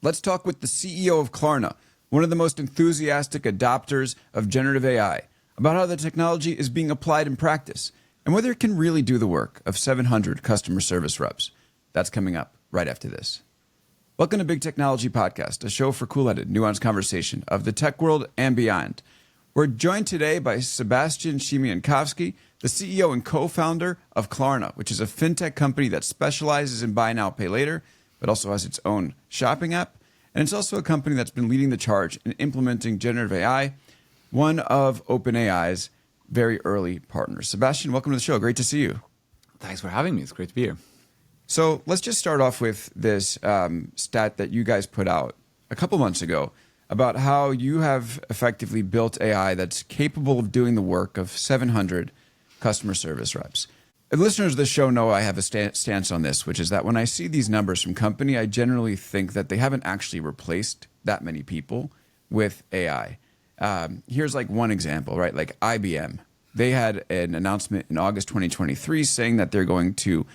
Let's talk with the CEO of Klarna, one of the most enthusiastic adopters of generative AI, about how the technology is being applied in practice and whether it can really do the work of 700 customer service reps. That's coming up right after this. Welcome to Big Technology Podcast, a show for cool-headed, nuanced conversation of the tech world and beyond. We're joined today by Sebastian Siemiatkowski, the CEO and co-founder of Klarna, which is a fintech company that specializes in buy now, pay later, but also has its own shopping app. And it's also a company that's been leading the charge in implementing generative AI, one of OpenAI's very early partners. Sebastian, welcome to the show. Great to see you. Thanks for having me. It's great to be here. So let's just start off with this stat that you guys put out a couple months ago about how you have effectively built AI that's capable of doing the work of 700 customer service reps. The listeners of the show know I have a stance on this, which is that when I see these numbers from company, I generally think that they haven't actually replaced that many people with AI. Here's like one example, right? Like IBM, they had an announcement in August 2023 saying that they're going to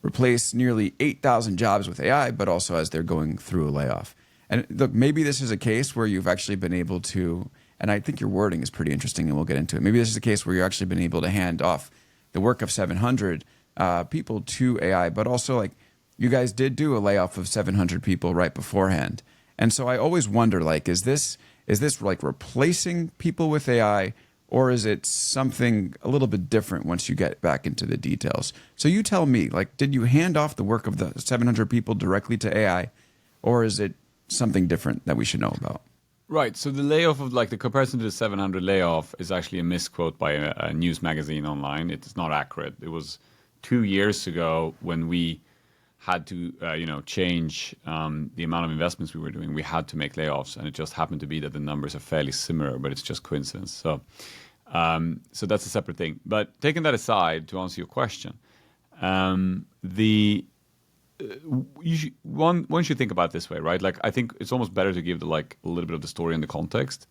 replace nearly 8,000 jobs with AI, but also as they're going through a layoff. And look, maybe this is a case where you've actually been able to, and I think your wording is pretty interesting and we'll get into it. Maybe this is a case where you've actually been able to hand off the work of 700 people to AI, but also like you guys did do a layoff of 700 people right beforehand. And so I always wonder, like, is this like replacing people with AI, or is it something a little bit different once you get back into the details? So you tell me, like, did you hand off the work of the 700 people directly to AI, or is it something different that we should know about? Right. So the layoff of the comparison to the 700 layoff is actually a misquote by a news magazine online. It's not accurate. It was 2 years ago when we had to, change the amount of investments we were doing. We had to make layoffs, and it just happened to be that the numbers are fairly similar, but it's just coincidence. So that's a separate thing. But taking that aside, to answer your question, one should think about it this way, right? Like, I think it's almost better to give a little bit of the story and the context.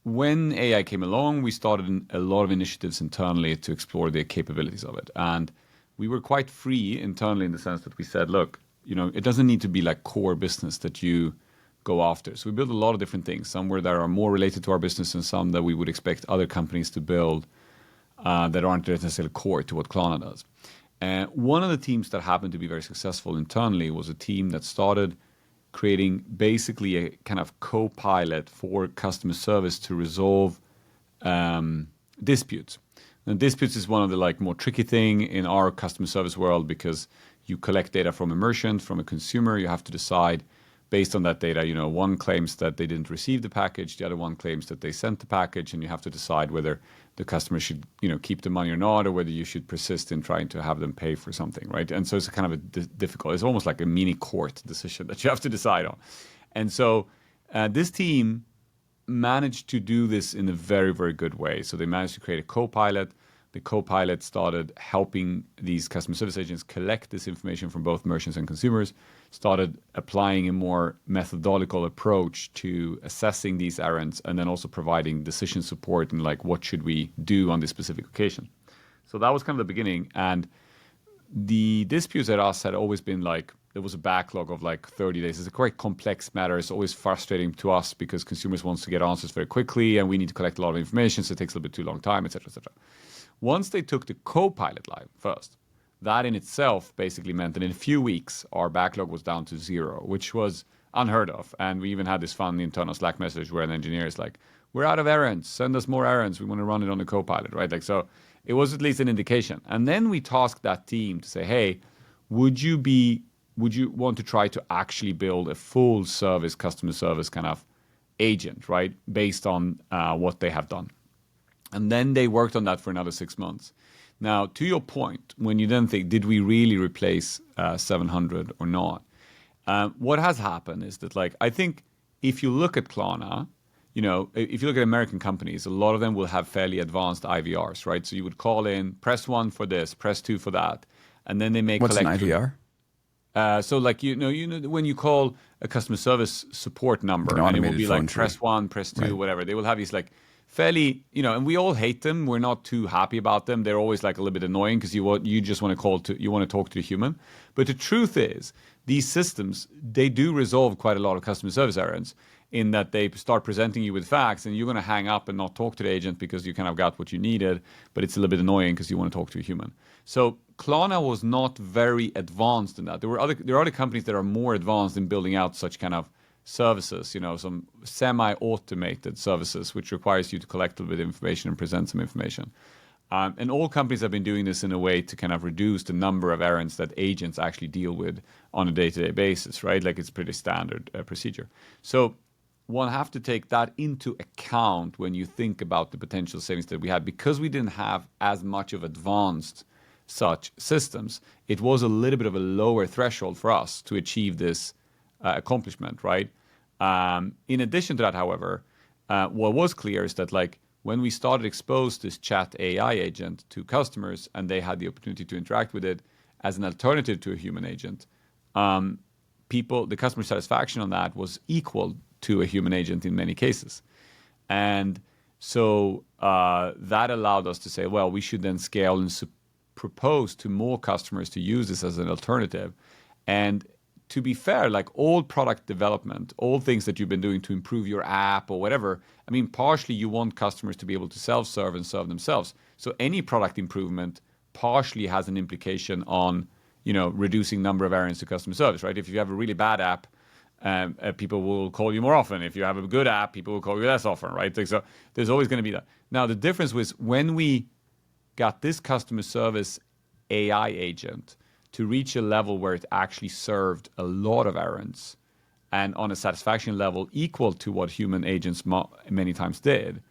When AI came along, we started a lot of initiatives internally to explore the capabilities of it. And we were quite free internally in the sense that we said, look, it doesn't need to be like core business that you go after. So we built a lot of different things, some that are more related to our business and some that we would expect other companies to build that aren't necessarily core to what Klarna does. One of the teams that happened to be very successful internally was a team that started creating basically a kind of co-pilot for customer service to resolve disputes. And disputes is one of the more tricky thing in our customer service world because you collect data from a merchant, from a consumer. You have to decide based on that data. One claims that they didn't receive the package, the other one claims that they sent the package, and you have to decide whether the customer should, keep the money or not, or whether you should persist in trying to have them pay for something, right? And so it's kind of a difficult. It's almost like a mini court decision that you have to decide on. And so this team managed to do this in a very, very good way. So they managed to create a co-pilot. The co-pilot started helping these customer service agents collect this information from both merchants and consumers, started applying a more methodological approach to assessing these errands, and then also providing decision support and what should we do on this specific occasion. So that was kind of the beginning. And the disputes at us had always been there was a backlog of 30 days. It's a quite complex matter. It's always frustrating to us because consumers want to get answers very quickly and we need to collect a lot of information, so it takes a little bit too long time, et cetera, et cetera. Once they took the co-pilot live first, that in itself basically meant that in a few weeks, our backlog was down to 0, which was unheard of. And we even had this fun internal Slack message where an engineer is like, we're out of errands, send us more errands. We want to run it on the co-pilot, right? So it was at least an indication. And then we tasked that team to say, hey, would you want to try to actually build a full service, customer service kind of agent, right? Based on what they have done. And then they worked on that for another 6 months. Now, to your point, when you then think, did we really replace 700 or not? What has happened is that I think if you look at Klarna, if you look at American companies, a lot of them will have fairly advanced IVRs, right? So you would call in, press 1 for this, press 2 for that. And then they may What's collect. What's an IVR? So when you call a customer service support number, and it will be press 1, press 2, right. Whatever. They will have these fairly, and we all hate them. We're not too happy about them. They're always a little bit annoying because you just want to talk to a human. But the truth is these systems, they do resolve quite a lot of customer service errands in that they start presenting you with facts and you're going to hang up and not talk to the agent because you kind of got what you needed, but it's a little bit annoying because you want to talk to a human. So Klarna was not very advanced in that. There are other companies that are more advanced in building out such kind of services, some semi-automated services, which requires you to collect a little bit of information and present some information. And all companies have been doing this in a way to kind of reduce the number of errands that agents actually deal with on a day-to-day basis, right? Like it's pretty standard procedure. So one have to take that into account when you think about the potential savings that we had. Because we didn't have as much of advanced such systems, it was a little bit of a lower threshold for us to achieve this accomplishment, right? In addition to that, however, what was clear is that like when we started expose this chat AI agent to customers and they had the opportunity to interact with it as an alternative to a human agent, the customer satisfaction on that was equal to a human agent in many cases. And so that allowed us to say, well, we should then scale and propose to more customers to use this as an alternative. And to be fair, like all product development, all things that you've been doing to improve your app or whatever, I mean, partially you want customers to be able to self-serve and serve themselves. So any product improvement partially has an implication on, reducing number of errands to customer service, right? If you have a really bad app, people will call you more often. If you have a good app, people will call you less often, right? So there's always going to be that. Now, the difference was when we got this customer service AI agent to reach a level where it actually served a lot of errands and on a satisfaction level equal to what human agents many times did,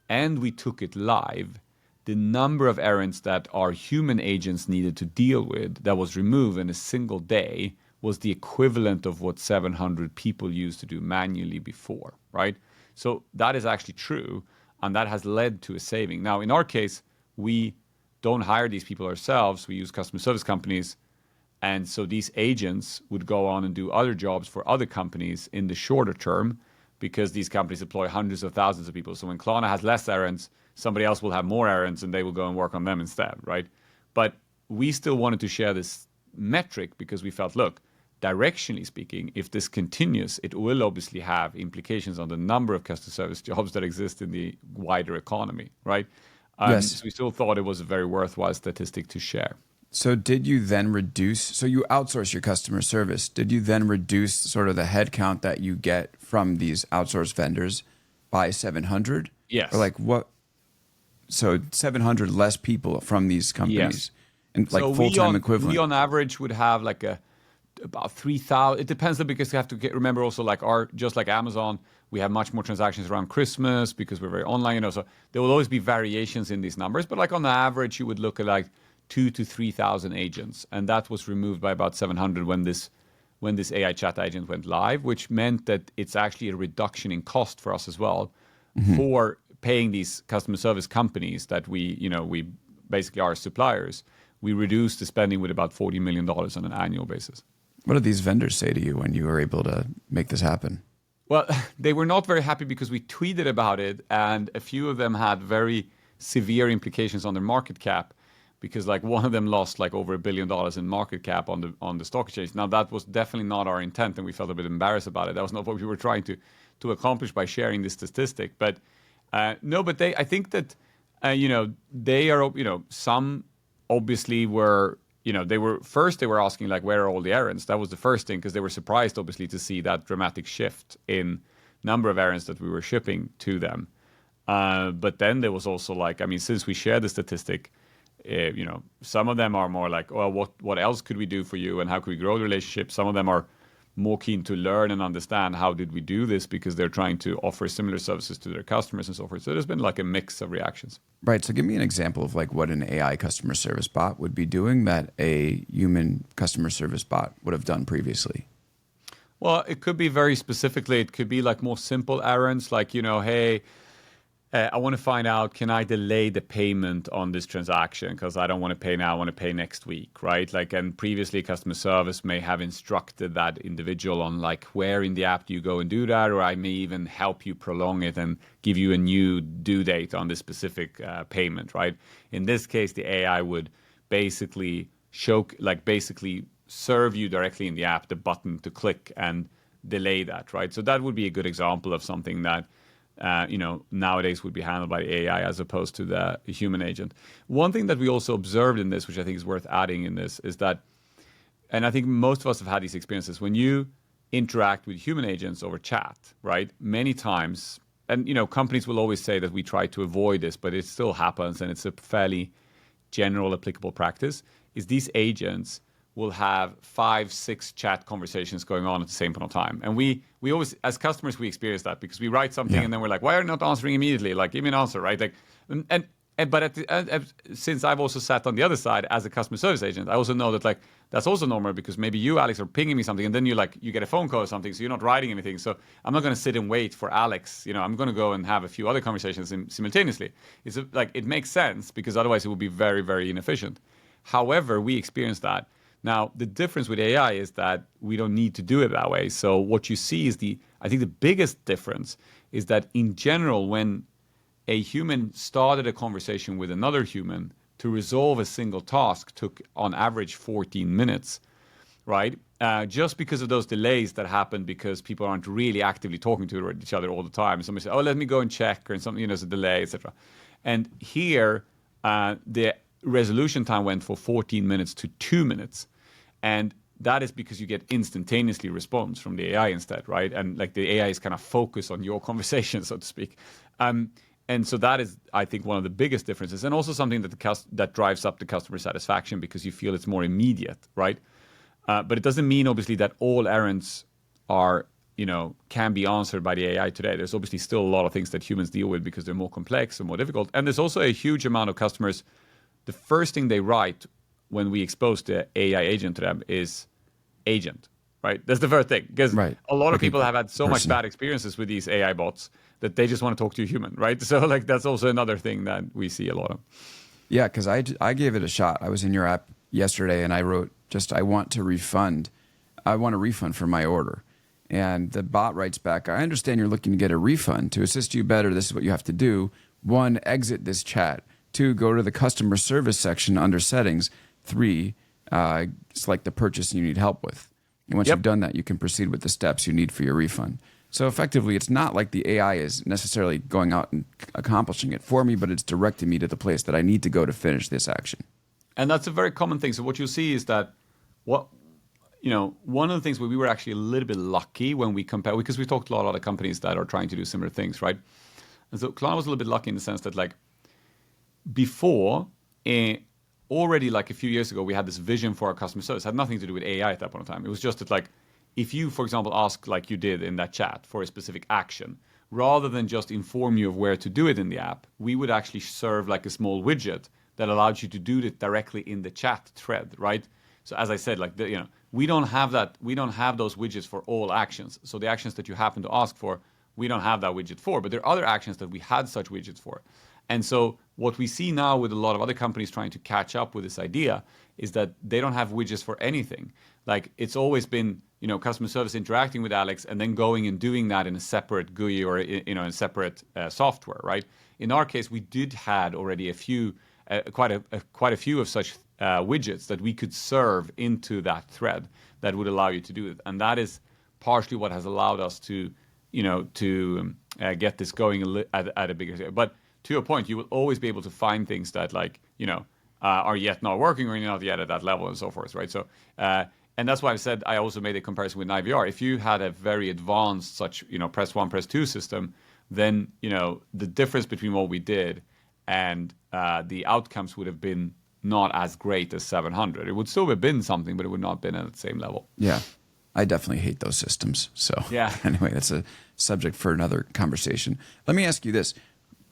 and we took it live, the number of errands that our human agents needed to deal with that was removed in a single day was the equivalent of what 700 people used to do manually before, right? So that is actually true, and that has led to a saving. Now, in our case, we don't hire these people ourselves. We use customer service companies. And so these agents would go on and do other jobs for other companies in the shorter term because these companies employ hundreds of thousands of people. So when Klarna has less errands, somebody else will have more errands and they will go and work on them instead, right? But we still wanted to share this metric because we felt, look, directionally speaking, if this continues, it will obviously have implications on the number of customer service jobs that exist in the wider economy, right? Yes. So we still thought it was a very worthwhile statistic to share. So did you then so you outsource your customer service. Did you then reduce sort of the headcount that you get from these outsourced vendors by 700? Yes. Or like what? So 700 less people from these companies. Yes. And like so full-time equivalent. We on average would have like about 3,000. It depends because you have to remember also like just like Amazon, we have much more transactions around Christmas because we're very online, so there will always be variations in these numbers. But like on the average, you would look at like 2,000 to 3,000 agents. And that was removed by about 700 when this AI chat agent went live, which meant that it's actually a reduction in cost for us as well for paying these customer service companies that we basically are suppliers. We reduced the spending with about $40 million on an annual basis. What did these vendors say to you when you were able to make this happen? Well, they were not very happy because we tweeted about it, and a few of them had very severe implications on their market cap because like one of them lost like over $1 billion in market cap on the stock exchange. Now, that was definitely not our intent, and we felt a bit embarrassed about it. That was not what we were trying to accomplish by sharing this statistic. But no, but I think that, they are, some obviously were, they were asking like, where are all the errands? That was the first thing because they were surprised obviously to see that dramatic shift in number of errands that we were shipping to them. But then there was also like, since we shared the statistic, some of them are more like, well, what else could we do for you and how could we grow the relationship? Some of them are more keen to learn and understand how did we do this because they're trying to offer similar services to their customers and so forth. So there's been like a mix of reactions. Right. So give me an example of like what an AI customer service bot would be doing that a human customer service bot would have done previously. Well, it could be very specifically, it could be like more simple errands like, hey, I want to find out, can I delay the payment on this transaction because I don't want to pay now, I want to pay next week, right? Like, and previously customer service may have instructed that individual on like where in the app do you go and do that, or I may even help you prolong it and give you a new due date on this specific payment, right? In this case, the AI would basically serve you directly in the app the button to click and delay that, right? So that would be a good example of something that nowadays would be handled by AI as opposed to the human agent. One thing that we also observed in this, which I think is worth adding in this, is that, and I think most of us have had these experiences, when you interact with human agents over chat, right? Many times, and companies will always say that we try to avoid this, but it still happens, and it's a fairly general applicable practice, is these agents will have 5-6 chat conversations going on at the same point of time. And we always, as customers, we experience that because we write something and then we're like, why are you not answering immediately? Like, give me an answer, right? Like, but since I've also sat on the other side as a customer service agent, I also know that like that's also normal because maybe you, Alex, are pinging me something and then you get a phone call or something, so you're not writing anything. So I'm not going to sit and wait for Alex. I'm going to go and have a few other conversations simultaneously. It's like it makes sense because otherwise it would be very, very inefficient. However, we experience that. Now, the difference with AI is that we don't need to do it that way. So what you see is I think the biggest difference is that in general, when a human started a conversation with another human, to resolve a single task took on average 14 minutes, right? Just because of those delays that happen because people aren't really actively talking to each other all the time. Somebody says, oh, let me go and check, or something, there's a delay, etc. And here, the resolution time went from 14 minutes to 2 minutes. And that is because you get instantaneously response from the AI instead, right? And like the AI is kind of focused on your conversation, so to speak. And so that is, I think, one of the biggest differences, and also something that drives up the customer satisfaction because you feel it's more immediate, right? But it doesn't mean, obviously, that all errands can be answered by the AI today. There's obviously still a lot of things that humans deal with because they're more complex and more difficult. And there's also a huge amount of customers. The first thing they write when we expose the AI agent to them is agent, right? That's the first thing, because a lot of people have had so much bad experiences with these AI bots that they just want to talk to a human, right? So like that's also another thing that we see a lot of. Yeah, because I gave it a shot. I was in your app yesterday and I wrote I want a refund for my order. And the bot writes back, I understand you're looking to get a refund. To assist you better, this is what you have to do. 1, exit this chat. 2, go to the customer service section under settings. 3, select the purchase you need help with. And once you've done that, you can proceed with the steps you need for your refund. So effectively, it's not like the AI is necessarily going out and accomplishing it for me, but it's directing me to the place that I need to go to finish this action. And that's a very common thing. So what you'll see is that one of the things where we were actually a little bit lucky when we compare, because we talked to a lot of companies that are trying to do similar things, right? And so Klarna was a little bit lucky in the sense that like before, already like a few years ago, we had this vision for our customer service. It had nothing to do with AI at that point in time. It was just that like, if you, for example, ask like you did in that chat for a specific action, rather than just inform you of where to do it in the app, we would actually serve like a small widget that allowed you to do it directly in the chat thread, right? So as I said, like we don't have that. We don't have those widgets for all actions. So the actions that you happen to ask for, we don't have that widget for. But there are other actions that we had such widgets for. And so what we see now with a lot of other companies trying to catch up with this idea is that they don't have widgets for anything. Like it's always been, customer service interacting with Alex and then going and doing that in a separate GUI or, in a separate software, right? In our case, we had already quite a few of such widgets that we could serve into that thread that would allow you to do it. And that is partially what has allowed us to get this going at a bigger scale. But to your point, you will always be able to find things that are yet not working or you're not yet at that level and so forth, right? So, and that's why I also made a comparison with IVR. If you had a very advanced such, press 1, press 2 system, then, the difference between what we did and the outcomes would have been not as great as 700. It would still have been something, but it would not have been at the same level. Yeah. I definitely hate those systems. So anyway, that's a subject for another conversation. Let me ask you this.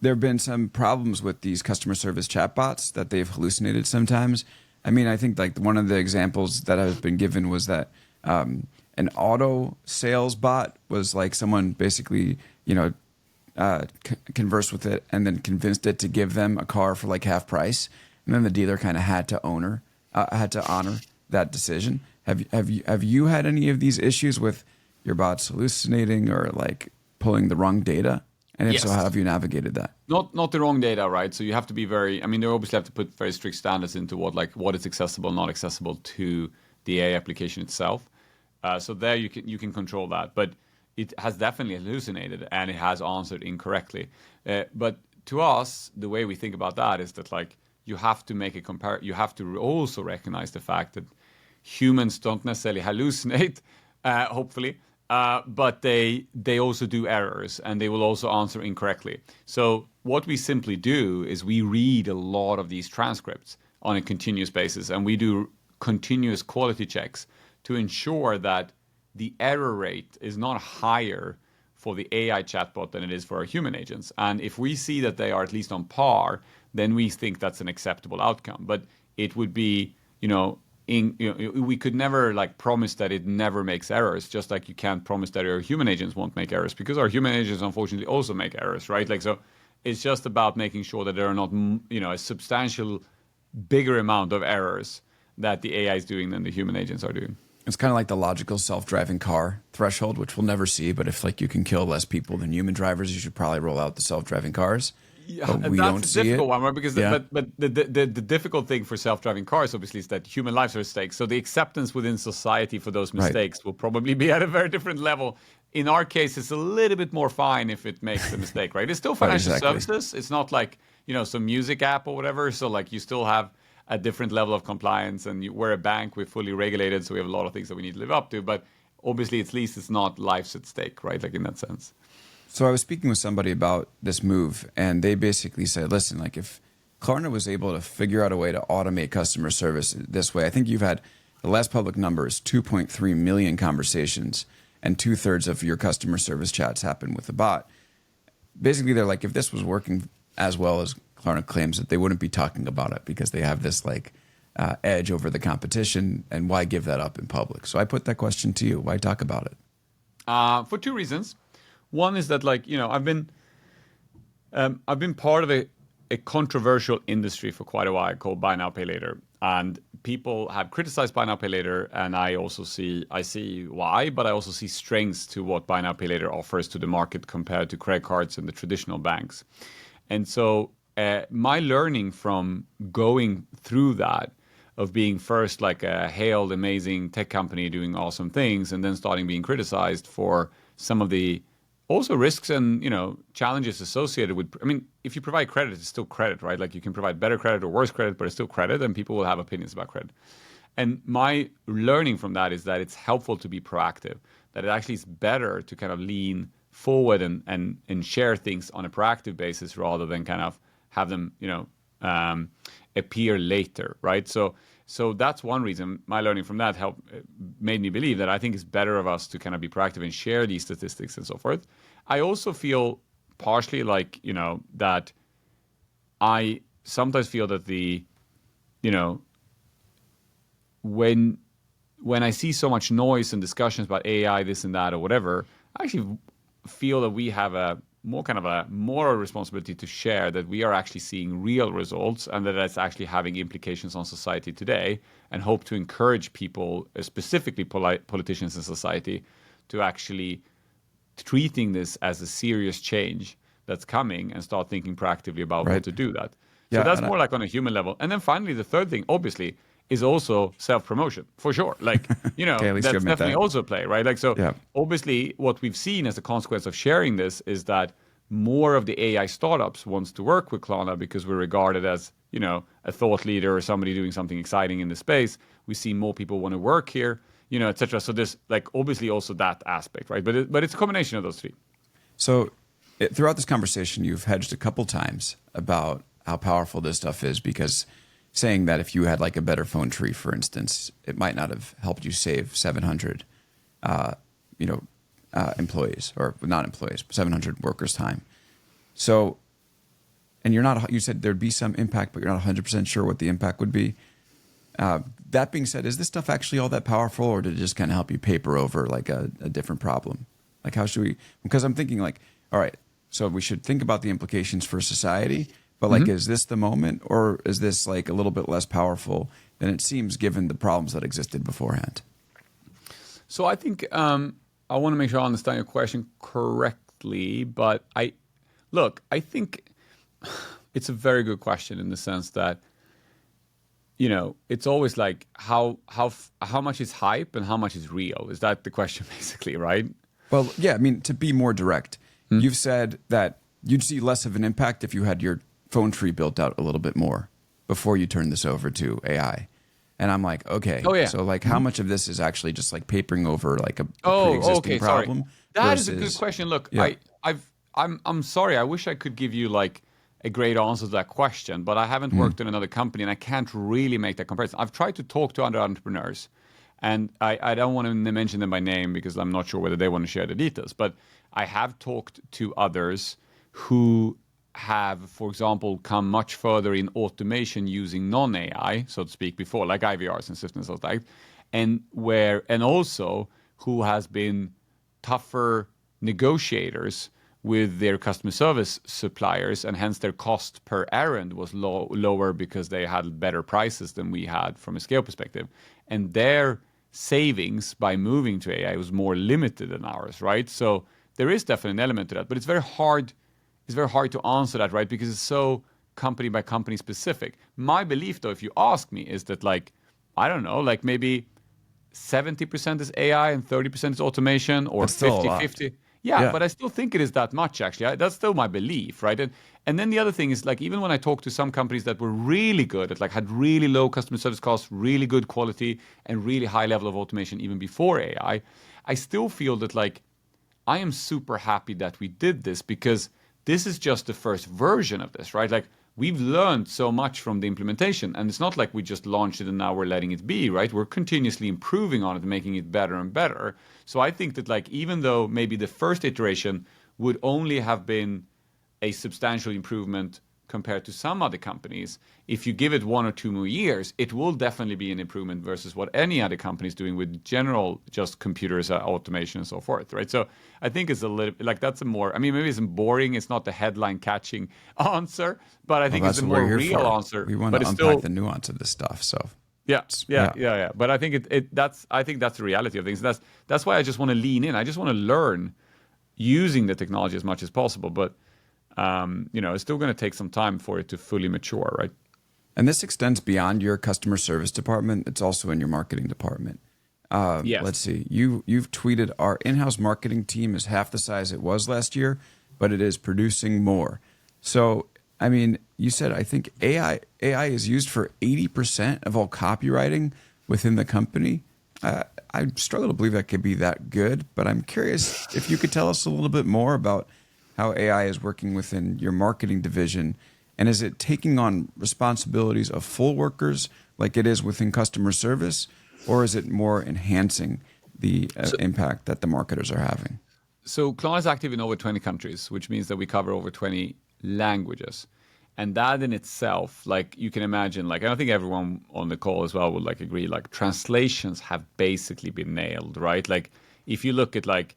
There have been some problems with these customer service chatbots that they've hallucinated sometimes. I mean, I think like one of the examples that have been given was that an auto sales bot was like someone basically, conversed with it and then convinced it to give them a car for like half price. And then the dealer kind of had to honor that decision. Have you had any of these issues with your bots hallucinating or like pulling the wrong data? And if so, how have you navigated that? Not the wrong data, right? So you have to be they obviously have to put very strict standards into what is accessible, not accessible to the AI application itself. So there you can control that, but it has definitely hallucinated and it has answered incorrectly. But to us, the way we think about that is that like you have to make a you have to also recognize the fact that humans don't necessarily hallucinate, hopefully, but they also do errors and they will also answer incorrectly. So what we simply do is we read a lot of these transcripts on a continuous basis, and we do continuous quality checks to ensure that the error rate is not higher for the AI chatbot than it is for our human agents. And if we see that they are at least on par, then we think that's an acceptable outcome. But it would be, we could never like promise that it never makes errors, just like you can't promise that our human agents won't make errors, because our human agents unfortunately also make errors, right? Like, so it's just about making sure that there are not, a substantial bigger amount of errors that the AI is doing than the human agents are doing. It's kind of like the logical self-driving car threshold, which we'll never see. But if like you can kill less people than human drivers, you should probably roll out the self-driving cars. Yeah, but we that's don't a see difficult it. one, right? Because but the difficult thing for self-driving cars obviously is that human lives are at stake. So the acceptance within society for those mistakes will probably be at a very different level. In our case, it's a little bit more fine if it makes a mistake, right? It's still financial services. It's not like some music app or whatever. So like you still have a different level of compliance, and we're a bank, we're fully regulated, so we have a lot of things that we need to live up to. But obviously, at least it's not life's at stake, right? Like in that sense. So I was speaking with somebody about this move, and they basically said, listen, like if Klarna was able to figure out a way to automate customer service this way, I think you've had the last public numbers, 2.3 million conversations, and 2/3 of your customer service chats happen with the bot. Basically, they're like, if this was working as well as Klarna claims, that they wouldn't be talking about it because they have this like edge over the competition, and why give that up in public? So I put that question to you. Why talk about it? For two reasons. One is that I've been part of a controversial industry for quite a while called buy now, pay later, and people have criticized buy now, pay later, and I see why, but I also see strengths to what buy now, pay later offers to the market compared to credit cards and the traditional banks. And so my learning from going through that, of being first like a hailed, amazing tech company doing awesome things, and then starting being criticized for some of the also risks and challenges associated with. I mean, if you provide credit, it's still credit, right? Like you can provide better credit or worse credit, but it's still credit, and people will have opinions about credit. And my learning from that is that it's helpful to be proactive. That it actually is better to kind of lean forward and share things on a proactive basis rather than kind of have them appear later, right? So that's one reason. My learning from that made me believe that I think it's better of us to kind of be proactive and share these statistics and so forth. I also feel partially like, that I sometimes feel that when I see so much noise and discussions about AI, this and that or whatever, I actually feel that we have a moral responsibility to share that we are actually seeing real results and that that's actually having implications on society today, and hope to encourage people, specifically politicians in society, to actually treating this as a serious change that's coming and start thinking proactively about what to do that. So that's more like on a human level. And then finally, the third thing, obviously, is also self-promotion, for sure. Like, that's definitely also a play, right? Like, so obviously what we've seen as a consequence of sharing this is that more of the AI startups wants to work with Klarna because we're regarded as, a thought leader or somebody doing something exciting in the space. We see more people want to work here, et cetera. So there's like obviously also that aspect, right? But it's a combination of those three. So throughout this conversation, you've hedged a couple times about how powerful this stuff is, because saying that if you had like a better phone tree, for instance, it might not have helped you save 700, employees, or not employees, 700 workers' time. So, and you said there'd be some impact, but you're not 100% sure what the impact would be. That being said, is this stuff actually all that powerful, or did it just kind of help you paper over like a different problem? Like how should we, because I'm thinking like, all right, so we should think about the implications for society, but like, is this the moment, or is this like a little bit less powerful than it seems given the problems that existed beforehand? So I think I want to make sure I understand your question correctly, but I think it's a very good question in the sense that it's always like how much is hype and how much is real? Is that the question basically, right? Well, yeah, I mean, to be more direct, you've said that you'd see less of an impact if you had your phone tree built out a little bit more before you turn this over to AI. And I'm like, okay, Oh yeah. so like how much of this is actually just like papering over like a Oh, pre-existing okay. Sorry. problem That is a good versus, question. Look, yeah. I'm sorry. I wish I could give you like a great answer to that question, but I haven't worked in another company and I can't really make that comparison. I've tried to talk to other entrepreneurs, and I don't want to mention them by name because I'm not sure whether they want to share the details. But I have talked to others who have, for example, come much further in automation using non-AI, so to speak, before, like IVRs and systems like that, and also who has been tougher negotiators with their customer service suppliers, and hence their cost per errand was lower because they had better prices than we had from a scale perspective. And their savings by moving to AI was more limited than ours, right? So there is definitely an element to that, but it's very hard to answer that, right? Because it's so company by company specific. My belief, though, if you ask me, is that like, I don't know, like maybe 70% is AI and 30% is automation, or That's still a lot. 50-50. Yeah, Yeah. but I still think it is that much, actually. That's still my belief, right? And then the other thing is, like, even when I talk to some companies that were really good at, like, had really low customer service costs, really good quality, and really high level of automation even before AI, I still feel that, like, I am super happy that we did this, because this is just the first version of this, right? Like, we've learned so much from the implementation, and it's not like we just launched it and now we're letting it be, right? We're continuously improving on it and making it better and better. So I think that, like, even though maybe the first iteration would only have been a substantial improvement compared to some other companies, if you give it 1 or 2 more years, it will definitely be an improvement versus what any other company is doing with general just computers, automation, and so forth, right? So I think it's a little like that's a more, I mean, maybe it's boring, it's not the headline catching answer, but I Well, think it's that's a what more we're here real for. answer. We want But to it's unpack still, the nuance of this stuff. So, yeah, yeah, yeah. yeah, yeah. But I think I think that's the reality of things. That's why I just want to lean in. I just want to learn using the technology as much as possible. But it's still going to take some time for it to fully mature, right? And this extends beyond your customer service department. It's also in your marketing department. Let's Yes. see. You've tweeted our in-house marketing team is half the size it was last year, but it is producing more. So, I mean, you said I think AI is used for 80% of all copywriting within the company. I struggle to believe that could be that good, but I'm curious if you could tell us a little bit more about how AI is working within your marketing division, and is it taking on responsibilities of full workers like it is within customer service, or is it more enhancing the So, impact that the marketers are having? so Klarna is active in over 20 countries, which means that we cover over 20 languages. And that in itself, like you can imagine, like I don't think everyone on the call as well would like agree, like translations have basically been nailed, right? Like if you look at like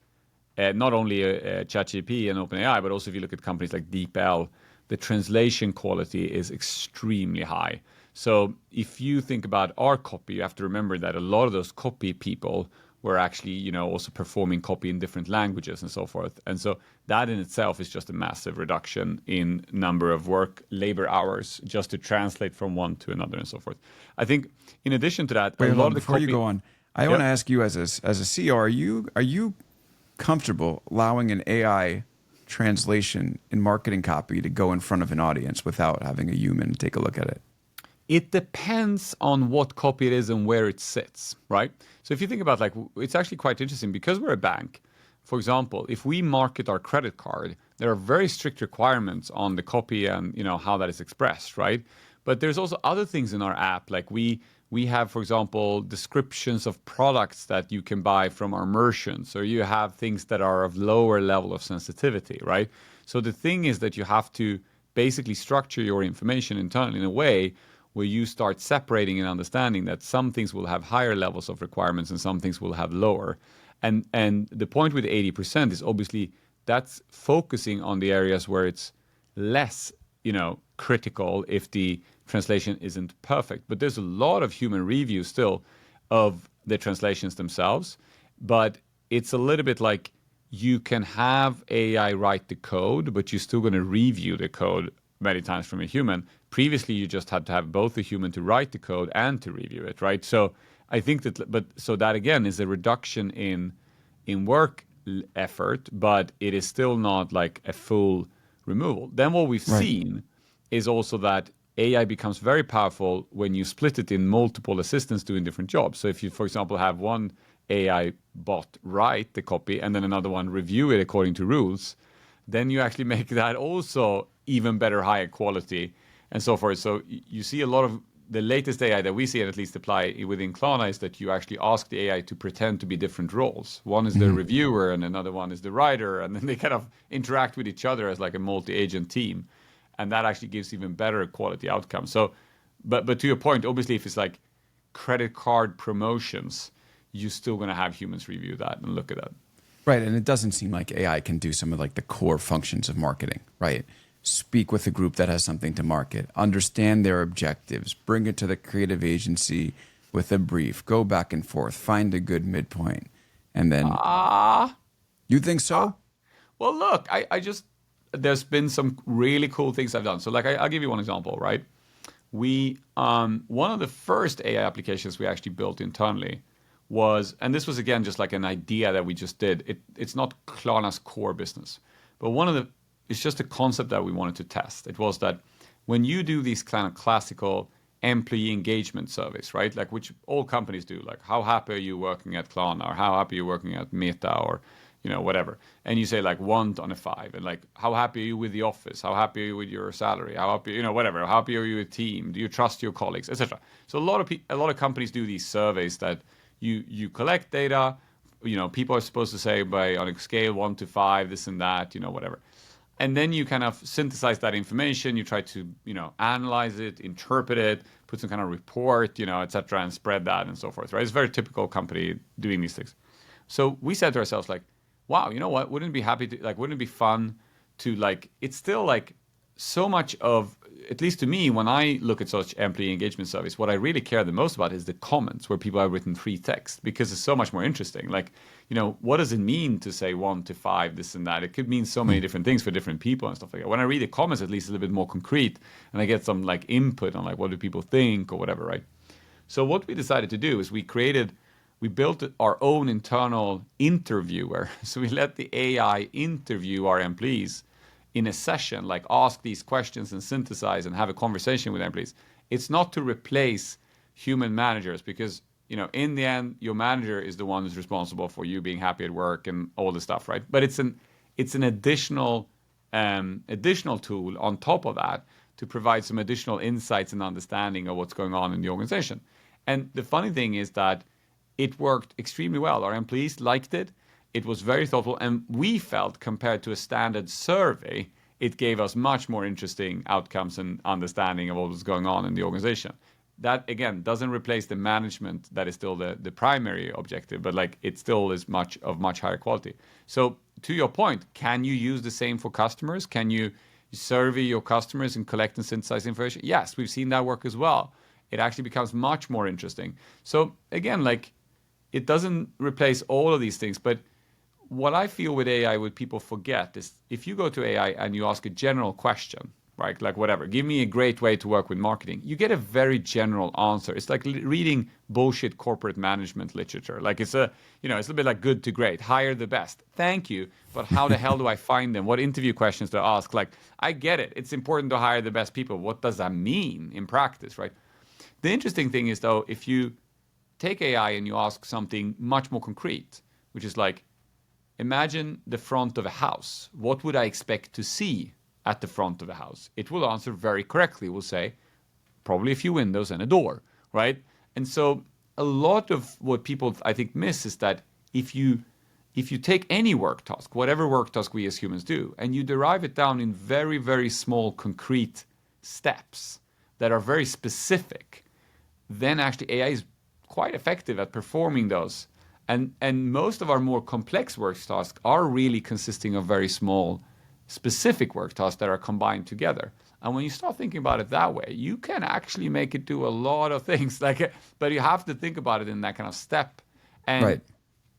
not only ChatGPT and OpenAI, but also if you look at companies like DeepL, the translation quality is extremely high. So if you think about our copy, you have to remember that a lot of those copy people were actually, also performing copy in different languages and so forth. And so that in itself is just a massive reduction in number of labor hours just to translate from one to another and so forth. I think in addition to that, a Wait, hold lot on. of the Before you copy. go on, I want Yeah. to ask you as a CEO, are you comfortable allowing an AI translation in marketing copy to go in front of an audience without having a human take a look at it? It depends on what copy it is and where it sits, right? So if you think about like, it's actually quite interesting because we're a bank. For example, if we market our credit card, there are very strict requirements on the copy and how that is expressed, right? But there's also other things in our app, like we have, for example, descriptions of products that you can buy from our merchants, or you have things that are of lower level of sensitivity, right? So the thing is that you have to basically structure your information internally in a way where you start separating and understanding that some things will have higher levels of requirements and some things will have lower. And the point with 80% is obviously that's focusing on the areas where it's less, critical if the translation isn't perfect. But there's a lot of human review still of the translations themselves. But it's a little bit like you can have AI write the code, but you're still going to review the code many times from a human. Previously, you just had to have both a human to write the code and to review it, right? So I think that again is a reduction in work effort, but it is still not like a full removal. Then what we've seen is also that AI becomes very powerful when you split it in multiple assistants doing different jobs. So if you, for example, have one AI bot write the copy and then another one review it according to rules, then you actually make that also even better, higher quality, and so forth. So you see a lot of the latest AI that we see, and at least apply within Klarna, is that you actually ask the AI to pretend to be different roles. One is the reviewer, and another one is the writer, and then they kind of interact with each other as like a multi-agent team, and that actually gives even better quality outcomes. So, but to your point, obviously, if it's like credit card promotions, you're still going to have humans review that and look at that. Right, and it doesn't seem like AI can do some of like the core functions of marketing, right? Speak with a group that has something to market, understand their objectives, bring it to the creative agency with a brief, go back and forth, find a good midpoint, and then... You think so? Well, look, I just, there's been some really cool things I've done. So like, I'll give you one example, right? We, one of the first AI applications we actually built internally was, and this was again just like an idea that we just did. It's not Klarna's core business, but it's just a concept that we wanted to test. It was that when you do these kind of classical employee engagement surveys, right? Like which all companies do, like how happy are you working at Klarna, or how happy are you working at Meta, or whatever. And you say like 1 on a 5, and like how happy are you with the office? How happy are you with your salary? How happy, whatever. How happy are you with team? Do you trust your colleagues, etc. So a lot of companies do these surveys that you collect data. People are supposed to say on a scale 1 to 5, this and that, whatever. And then you kind of synthesize that information. You try to, analyze it, interpret it, put some kind of report, et cetera, and spread that and so forth, right? It's a very typical company doing these things. So we said to ourselves, like, wow, you know what? Wouldn't it be fun to like, it's still like so much of, at least to me, when I look at such employee engagement surveys, what I really care the most about is the comments where people have written free text, because it's so much more interesting. Like, what does it mean to say 1 to 5, this and that? It could mean so many different things for different people and stuff like that. When I read the comments, at least it's a little bit more concrete, and I get some like input on like what do people think or whatever, right? So what we decided to do is we built our own internal interviewer. So we let the AI interview our employees in a session, like ask these questions and synthesize and have a conversation with employees. It's not to replace human managers, because in the end, your manager is the one who's responsible for you being happy at work and all the stuff, right? But it's an additional tool on top of that to provide some additional insights and understanding of what's going on in the organization. And the funny thing is that it worked extremely well. Our employees liked it. It was very thoughtful, and we felt, compared to a standard survey, it gave us much more interesting outcomes and understanding of what was going on in the organization. That, again, doesn't replace the management. That is still the primary objective, but like it still is much higher quality. So to your point, can you use the same for customers? Can you survey your customers and collect and synthesize information? Yes, we've seen that work as well. It actually becomes much more interesting. So again, like, it doesn't replace all of these things, but what I feel with AI, what people forget, is if you go to AI and you ask a general question, right? Like whatever, give me a great way to work with marketing, you get a very general answer. It's like reading bullshit corporate management literature. Like it's a little bit like good to great, hire the best. Thank you. But how the hell do I find them? What interview questions to ask? Like, I get it. It's important to hire the best people. What does that mean in practice, right? The interesting thing is, though, if you take AI and you ask something much more concrete, which is like, imagine the front of a house. What would I expect to see at the front of a house? It will answer very correctly. It will say, probably a few windows and a door, right? And so a lot of what people, I think, miss is that if you take any work task, whatever work task we as humans do, and you derive it down in very, very small, concrete steps that are very specific, then actually AI is quite effective at performing those. And most of our more complex work tasks are really consisting of very small, specific work tasks that are combined together. And when you start thinking about it that way, you can actually make it do a lot of things. But you have to think about it in that kind of step. And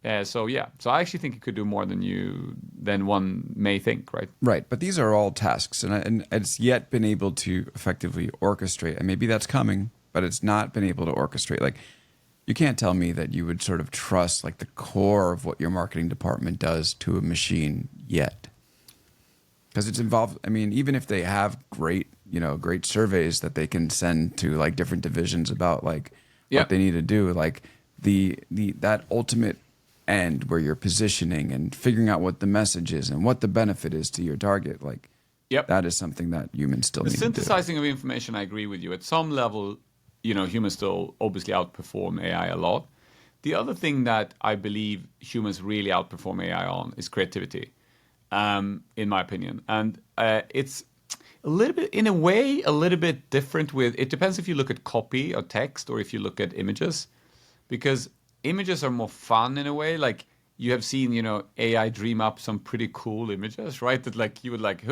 right. So I actually think it could do more than than one may think, right? Right, but these are all tasks, and it's yet been able to effectively orchestrate. And maybe that's coming, but it's not been able to orchestrate. Like, you can't tell me that you would sort of trust like the core of what your marketing department does to a machine yet, because it's involved. I mean, even if they have great surveys that they can send to like different divisions about like what they need to do, like that ultimate end where you're positioning and figuring out what the message is and what the benefit is to your target, like that is something that humans still need to do. The synthesizing of information, I agree with you. At some level, humans still obviously outperform AI a lot. The other thing that I believe humans really outperform AI on is creativity, in my opinion. And it's a little bit, in a way, a little bit different it depends if you look at copy or text or if you look at images, because images are more fun in a way. Like, you have seen, AI dream up some pretty cool images, right? That like you would like,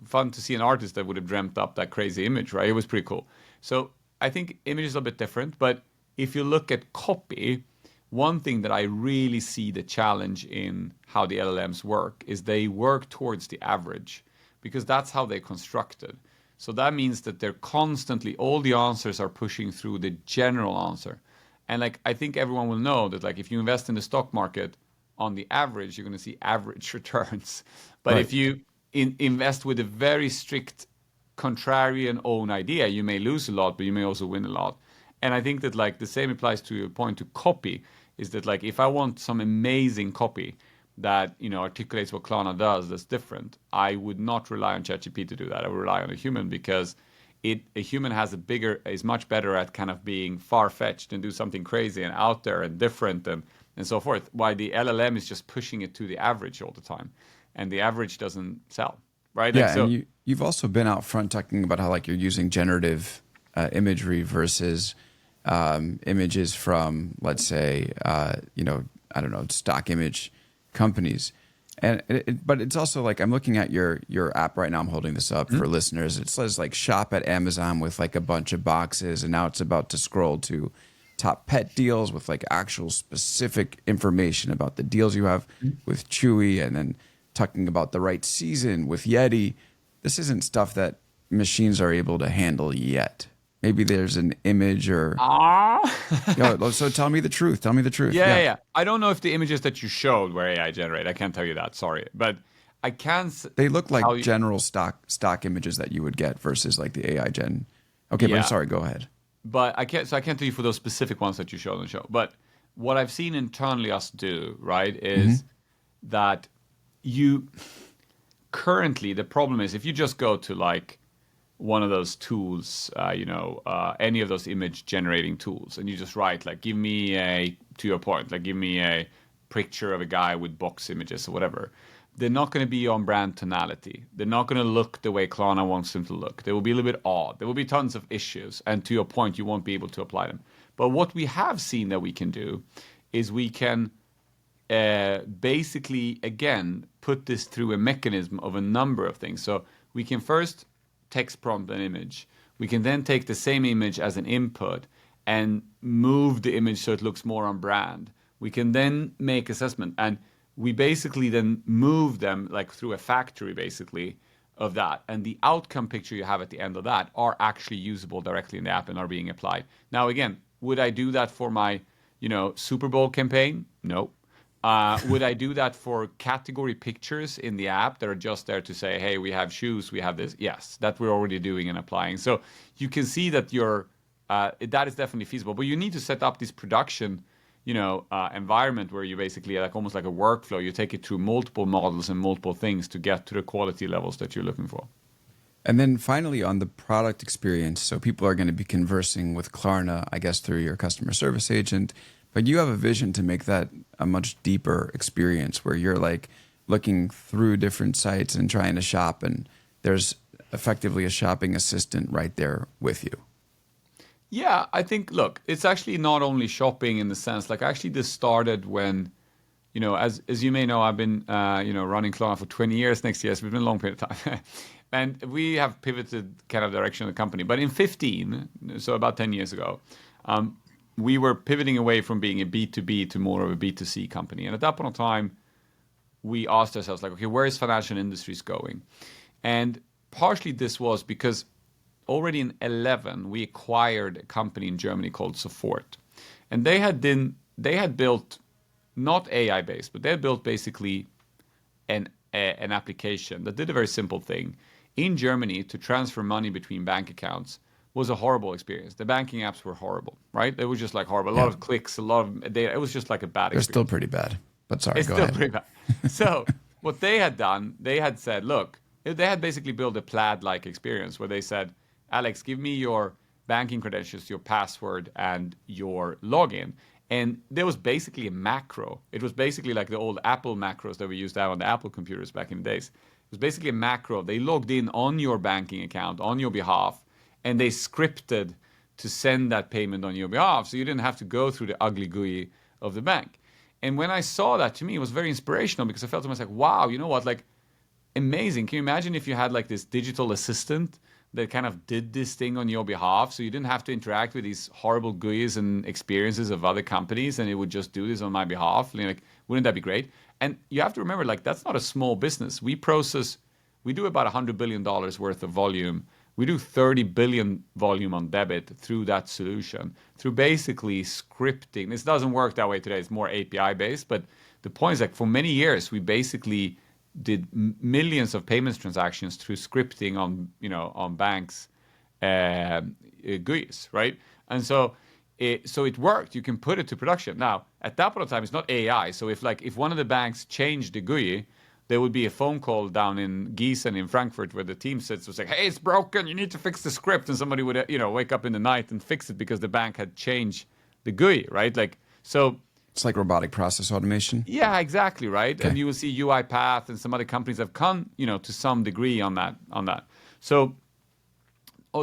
fun to see an artist that would have dreamt up that crazy image, right? It was pretty cool. So I think images are a bit different. But if you look at copy, one thing that I really see the challenge in how the LLMs work is they work towards the average, because that's how they're constructed. So that means that they're constantly, all the answers are pushing through the general answer. And like, I think everyone will know that like if you invest in the stock market, on the average, you're going to see average returns. But if you invest with a very strict contrarian own idea, you may lose a lot, but you may also win a lot. And I think that like the same applies to your point to copy, is that like if I want some amazing copy that articulates what Klarna does that's different, I would not rely on ChatGPT to do that. I would rely on a human, because a human is much better at kind of being far-fetched and do something crazy and out there and different and so forth. While the LLM is just pushing it to the average all the time, and the average doesn't sell, right? Yeah, like, so, and you've also been out front talking about how like you're using generative imagery versus images from, let's say, I don't know, stock image companies. But it's also like, I'm looking at your app right now. I'm holding this up for listeners. It says like shop at Amazon with like a bunch of boxes, and now it's about to scroll to top pet deals with like actual specific information about the deals you have with Chewy, and then talking about the right season with Yeti. This isn't stuff that machines are able to handle yet. Maybe there's an image or... so tell me the truth. Tell me the truth. Yeah. I don't know if the images that you showed were AI generated. I can't tell you that. Sorry. But I can... They look like general stock images that you would get versus like the AI gen. Okay, but sorry, go ahead. But I can't tell you for those specific ones that you showed on the show. But what I've seen internally us do, right, is that currently the problem is if you just go to like one of those tools, any of those image generating tools, and you just write like, give me a picture of a guy with box images or whatever, they're not going to be on brand tonality. They're not going to look the way Klarna wants them to look. They will be a little bit odd. There will be tons of issues, and to your point, you won't be able to apply them. But what we have seen that we can do is we can basically, again, put this through a mechanism of a number of things. So we can first text prompt an image. We can then take the same image as an input and move the image so it looks more on brand. We can then make assessment, and we basically then move them like through a factory basically of that. And the outcome picture you have at the end of that are actually usable directly in the app and are being applied. Now, again, would I do that for my, Super Bowl campaign? No. Would I do that for category pictures in the app that are just there to say, hey, we have shoes, we have this? Yes, that we're already doing and applying. So you can see that that is definitely feasible. But you need to set up this production, environment where you basically like almost like a workflow. You take it through multiple models and multiple things to get to the quality levels that you're looking for. And then finally on the product experience, so people are going to be conversing with Klarna, I guess, through your customer service agent. But you have a vision to make that a much deeper experience where you're like looking through different sites and trying to shop, and there's effectively a shopping assistant right there with you. Yeah, I think, look, it's actually not only shopping in the sense, like actually this started when, as you may know, I've been, running Klarna for 20 years next year, so it's been a long period of time. And we have pivoted kind of direction of the company. But in 15, so about 10 years ago, we were pivoting away from being a B2B to more of a B2C company. And at that point in time, we asked ourselves, like, okay, where is financial industries going? And partially this was because already in 11, we acquired a company in Germany called Support. And they had built, not AI-based, but they had built basically an application that did a very simple thing. In Germany, to transfer money between bank accounts was a horrible experience. The banking apps were horrible, right? They were just like horrible. A lot of clicks, a lot of data. It was just like a bad experience. They're still pretty bad, but sorry, It's go still ahead. pretty bad. So what they had done, they had said, look, they had basically built a Plaid-like experience where they said, Alex, give me your banking credentials, your password, and your login. And there was basically a macro. It was basically like the old Apple macros that we used to have on the Apple computers back in the days. It was basically a macro. They logged in on your banking account on your behalf, and they scripted to send that payment on your behalf. So you didn't have to go through the ugly GUI of the bank. And when I saw that, to me, it was very inspirational because I felt to myself, wow, you know what, like, amazing. Can you imagine if you had like this digital assistant that kind of did this thing on your behalf, so you didn't have to interact with these horrible GUIs and experiences of other companies, and it would just do this on my behalf? Like, wouldn't that be great? And you have to remember, like, that's not a small business. We do about $100 billion worth of volume. We do 30 billion volume on debit through that solution, through basically scripting. This doesn't work that way today. It's more API based, but the point is, like, for many years, we basically did millions of payments transactions through scripting on banks GUIs, right? And so it worked. You can put it to production. Now, at that point of time, it's not AI. So if one of the banks changed the GUI, there would be a phone call down in Gießen in Frankfurt where the team sits and say, hey, it's broken. You need to fix the script. And somebody would wake up in the night and fix it because the bank had changed the GUI, right? Like, so It's like robotic process automation. yeah, exactly, right. Okay. And you will see UiPath and some other companies have come, to some degree on that. So,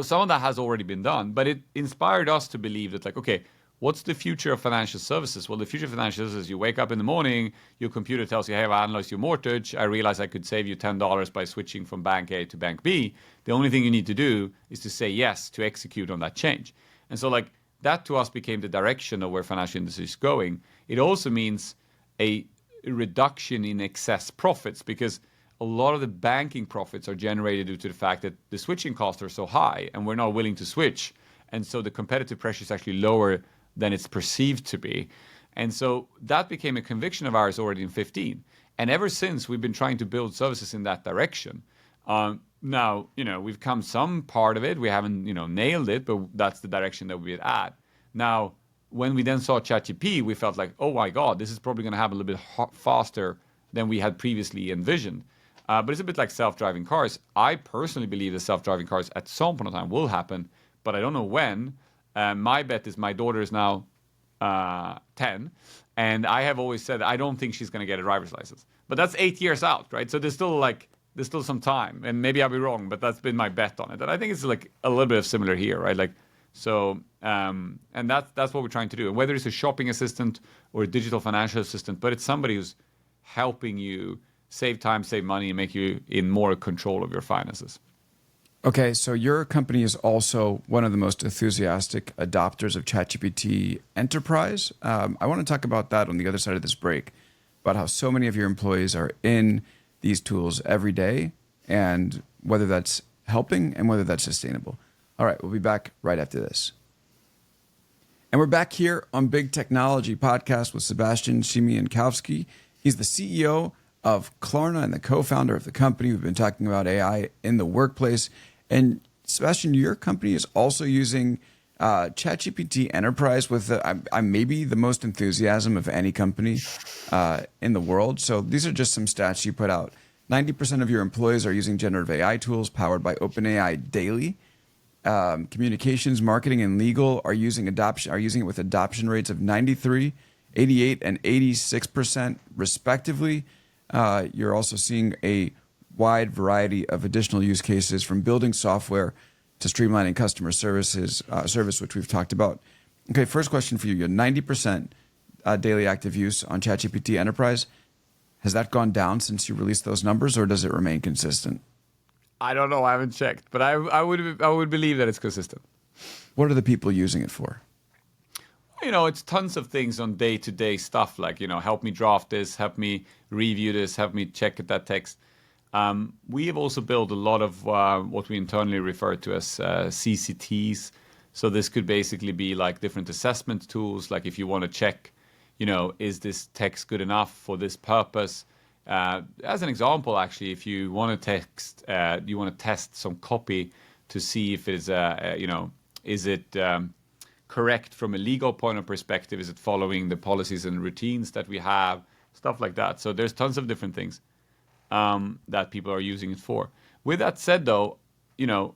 some of that has already been done, but it inspired us to believe that, like, okay, what's the future of financial services? Well, the future of financial services, you wake up in the morning, your computer tells you, hey, I've analyzed your mortgage. I realize I could save you $10 by switching from bank A to bank B. The only thing you need to do is to say yes to execute on that change. And so, like, that to us became the direction of where financial industry is going. It also means a reduction in excess profits because a lot of the banking profits are generated due to the fact that the switching costs are so high and we're not willing to switch. And so the competitive pressure is actually lower than it's perceived to be. And so that became a conviction of ours already in 2015. And ever since, we've been trying to build services in that direction. Now, we've come some part of it. We haven't, nailed it, but that's the direction that we're at. Now, when we then saw ChatGPT, we felt like, oh my God, this is probably going to happen a little bit faster than we had previously envisioned. But it's a bit like self-driving cars. I personally believe that self-driving cars at some point in time will happen, but I don't know when. My bet is my daughter is now 10, and I have always said I don't think she's going to get a driver's license. But that's 8 years out, right? So there's still some time, and maybe I'll be wrong, but that's been my bet on it. And I think it's like a little bit of similar here, right? Like, so, and that's what we're trying to do. And whether it's a shopping assistant or a digital financial assistant, but it's somebody who's helping you save time, save money, and make you in more control of your finances. Okay, so your company is also one of the most enthusiastic adopters of ChatGPT Enterprise. I want to talk about that on the other side of this break, about how so many of your employees are in these tools every day and whether that's helping and whether that's sustainable. All right, we'll be back right after this. And we're back here on Big Technology Podcast with Sebastian Siemiatkowski. He's the CEO of Klarna and the co-founder of the company. We've been talking about AI in the workplace. And Sebastian, your company is also using ChatGPT Enterprise with maybe the most enthusiasm of any company in the world. So these are just some stats you put out. 90% of your employees are using generative AI tools powered by OpenAI daily. Communications, marketing, and legal are using it with adoption rates of 93, 88, and 86% respectively. You're also seeing a wide variety of additional use cases from building software to streamlining customer service, which we've talked about. Okay, first question for you. You have 90% daily active use on ChatGPT Enterprise. Has that gone down since you released those numbers, or does it remain consistent? I don't know. I haven't checked, but I would believe that it's consistent. What are the people using it for? It's tons of things on day-to-day stuff, like, help me draft this, help me review this, help me check that text. We have also built a lot of what we internally refer to as CCTs. So this could basically be like different assessment tools, like if you want to check, is this text good enough for this purpose? As an example, actually, if you want to test some copy to see if it's, is it correct from a legal point of perspective? Is it following the policies and routines that we have? Stuff like that. So there's tons of different things that people are using it for. With that said, though, when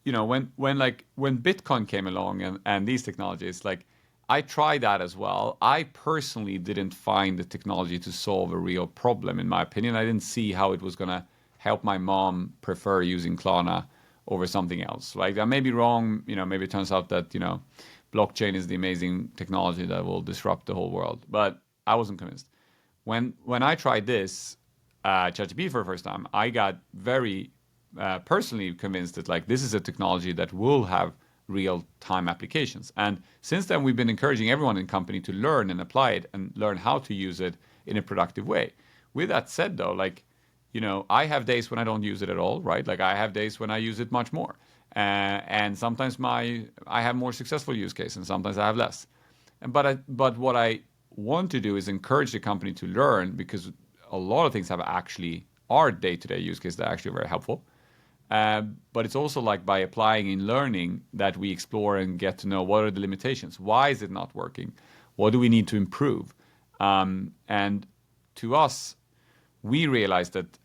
Bitcoin came along and these technologies, like, I tried that as well. I personally didn't find the technology to solve a real problem, in my opinion. I didn't see how it was going to help my mom prefer using Klarna over something else. Like, I may be wrong. Maybe it turns out that, blockchain is the amazing technology that will disrupt the whole world. But I wasn't convinced. When I tried this, ChatGPT for the first time, I got very personally convinced that, like, this is a technology that will have real-time applications. And since then, we've been encouraging everyone in the company to learn and apply it and learn how to use it in a productive way. With that said, though, like, I have days when I don't use it at all, right? Like, I have days when I use it much more. And sometimes I have more successful use cases, and sometimes I have less. But what I want to do is encourage the company to learn, because a lot of things are day-to-day use cases that are actually very helpful. But it's also like by applying and learning that we explore and get to know what are the limitations. Why is it not working? What do we need to improve? And to us, we realize that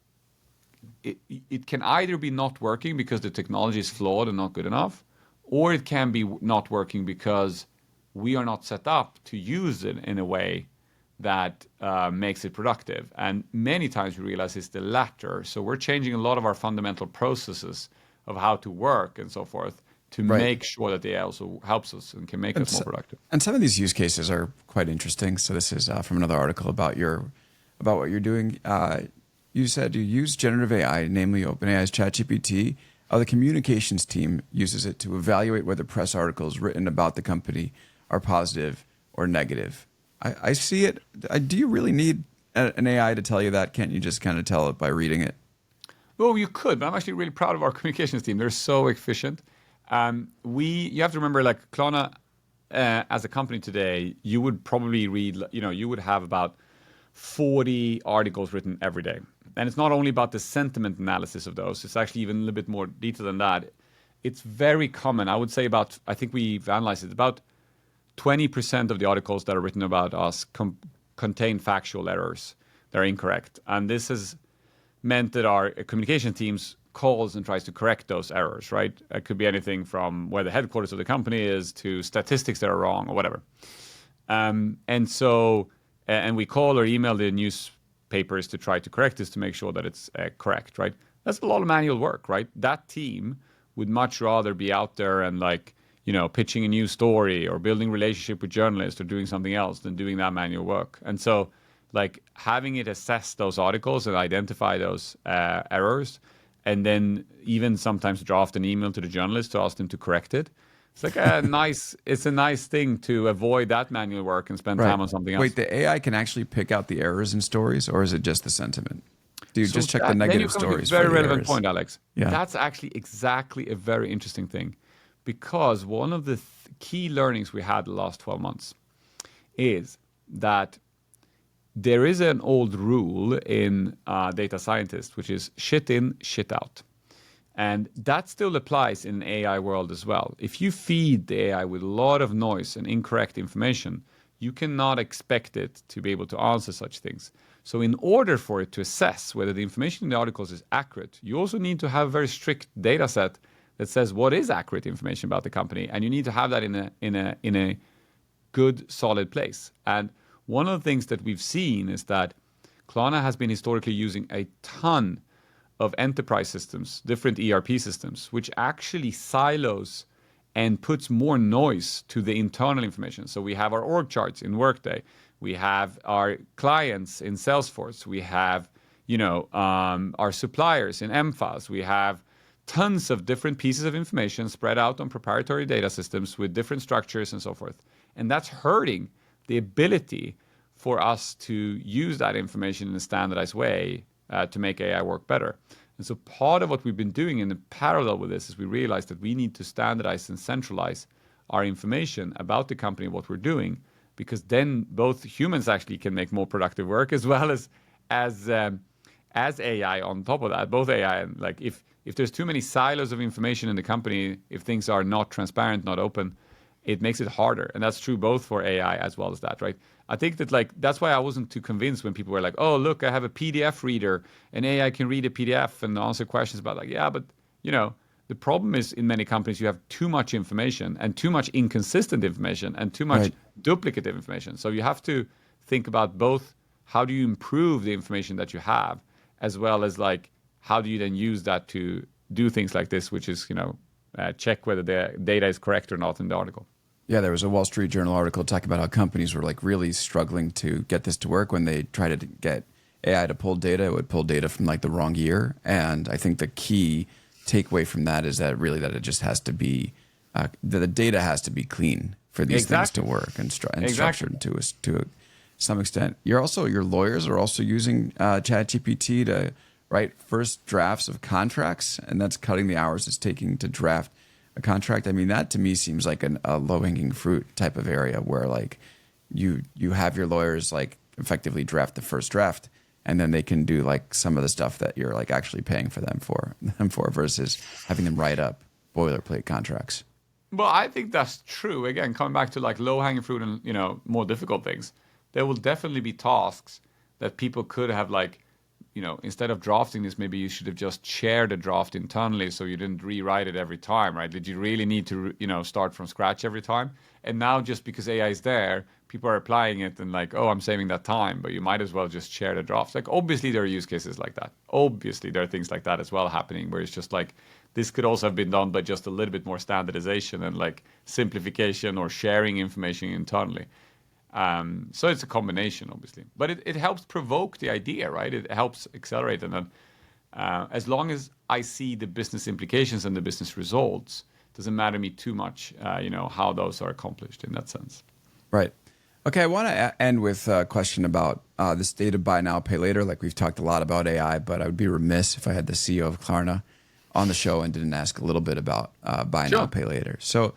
it can either be not working because the technology is flawed and not good enough, or it can be not working because we are not set up to use it in a way that makes it productive. And many times we realize it's the latter. So we're changing a lot of our fundamental processes of how to work and so forth to make sure that they also helps us and can make us more productive. And some of these use cases are quite interesting. So this is from another article about what you're doing. You said you use generative AI, namely OpenAI's ChatGPT. The communications team uses it to evaluate whether press articles written about the company are positive or negative. I see it. Do you really need an AI to tell you that? Can't you just kind of tell it by reading it? Well, you could, but I'm actually really proud of our communications team. They're so efficient. You have to remember, like, Klarna, as a company today, you would probably read, you would have about 40 articles written every day. And it's not only about the sentiment analysis of those, it's actually even a little bit more detailed than that. It's very common. I would say I think we've analyzed it, about 20% of the articles that are written about us contain factual errors that are incorrect. And this has meant that our communication teams calls and tries to correct those errors, right? It could be anything from where the headquarters of the company is to statistics that are wrong or whatever. And we call or email the newspapers to try to correct this to make sure that it's correct, right? That's a lot of manual work, right? That team would much rather be out there and, like, pitching a new story or building relationship with journalists or doing something else than doing that manual work. And so, like, having it assess those articles and identify those errors, and then even sometimes draft an email to the journalist to ask them to correct it. It's like it's a nice thing to avoid that manual work and spend time on something else. Wait, the AI can actually pick out the errors in stories, or is it just the sentiment? Do you just check the negative stories? Very relevant point, Alex. Yeah. That's actually exactly a very interesting thing. Because one of the key learnings we had the last 12 months is that there is an old rule in data scientists, which is shit in, shit out. And that still applies in the AI world as well. If you feed the AI with a lot of noise and incorrect information, you cannot expect it to be able to answer such things. So in order for it to assess whether the information in the articles is accurate, you also need to have a very strict data set that says what is accurate information about the company, and you need to have that in a good, solid place. And one of the things that we've seen is that Klarna has been historically using a ton of enterprise systems, different ERP systems, which actually silos and puts more noise to the internal information. So we have our org charts in Workday, we have our clients in Salesforce, we have our suppliers in MFAS, we have tons of different pieces of information spread out on proprietary data systems with different structures and so forth. And that's hurting the ability for us to use that information in a standardized way to make AI work better. And so part of what we've been doing in the parallel with this is we realized that we need to standardize and centralize our information about the company, what we're doing, because then both humans actually can make more productive work as well as AI on top of that. Both AI and like if there's too many silos of information in the company, if things are not transparent, not open, it makes it harder. And that's true both for AI as well as that, right? I think that like that's why I wasn't too convinced when people were like, oh, look, I have a PDF reader and AI can read a PDF and answer questions about like, yeah, but you know, the problem is in many companies you have too much information and too much inconsistent information and too much duplicative information. So you have to think about both how do you improve the information that you have, as well as like how do you then use that to do things like this, which is, check whether the data is correct or not in the article. Yeah, there was a Wall Street Journal article talking about how companies were like really struggling to get this to work. When they tried to get AI to pull data, it would pull data from like the wrong year. And I think the key takeaway from that is that really that it just has to be, the data has to be clean for these things to work and structured to some extent. Your lawyers are also using ChatGPT to write first drafts of contracts, and that's cutting the hours it's taking to draft a contract. I mean, that to me seems like a low-hanging fruit type of area where like you have your lawyers like effectively draft the first draft, and then they can do like some of the stuff that you're like actually paying for them for versus having them write up boilerplate contracts. Well, I think that's true. Again, coming back to like low-hanging fruit and more difficult things, there will definitely be tasks that people could have like, instead of drafting this, maybe you should have just shared a draft internally so you didn't rewrite it every time, right? Did you really need to, start from scratch every time? And now just because AI is there, people are applying it and like, oh, I'm saving that time, but you might as well just share the drafts. Like, obviously there are use cases like that. Obviously there are things like that as well happening where it's just like, this could also have been done by just a little bit more standardization and like simplification or sharing information internally. So it's a combination, obviously, but it helps provoke the idea, right? It helps accelerate, and then as long as I see the business implications and the business results, doesn't matter to me too much, how those are accomplished in that sense. Right. Okay, I want to end with a question about the state of buy now, pay later. Like we've talked a lot about AI, but I would be remiss if I had the CEO of Klarna on the show and didn't ask a little bit about buy now, pay later. So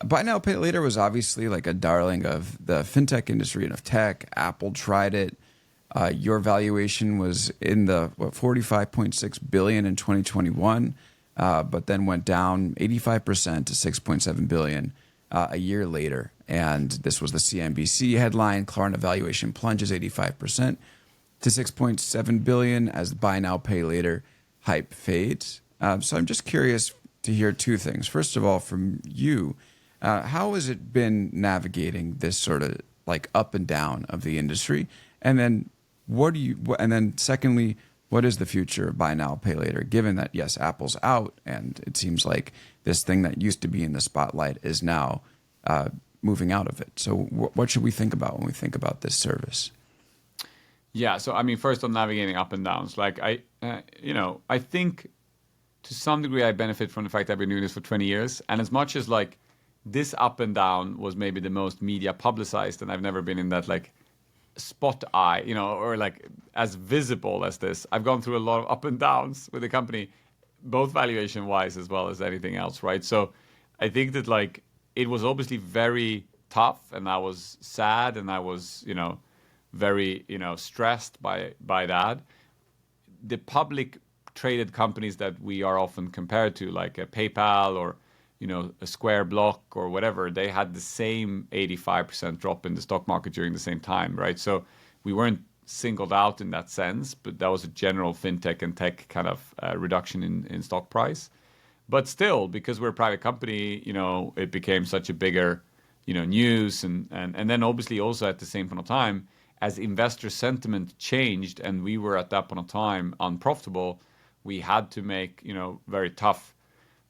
buy now, pay later was obviously like a darling of the fintech industry and of tech. Apple tried it. Your valuation was in the $45.6 billion in 2021, but then went down 85% to $6.7 billion a year later. And this was the CNBC headline: Klarna valuation plunges 85% to $6.7 billion as the buy now, pay later hype fades. So I'm just curious to hear two things. First of all, from you, how has it been navigating this sort of like up and down of the industry? And then secondly, what is the future of buy now, pay later, given that, yes, Apple's out and it seems like this thing that used to be in the spotlight is now moving out of it. So what should we think about when we think about this service? Yeah, so I mean, first on navigating up and downs, like I think to some degree I benefit from the fact that I've been doing this for 20 years. And as much as like this up and down was maybe the most media publicized, and I've never been in that like spot eye, or like as visible as this. I've gone through a lot of up and downs with the company, both valuation wise as well as anything else, right? So I think that like it was obviously very tough, and I was sad, and I was, very, stressed by that. The public traded companies that we are often compared to, like a PayPal or a Square Block or whatever, they had the same 85% drop in the stock market during the same time, right? So we weren't singled out in that sense, but that was a general fintech and tech kind of reduction in stock price. But still, because we're a private company, it became such a bigger, news. And then obviously also at the same point of time, as investor sentiment changed and we were at that point of time unprofitable, we had to make, very tough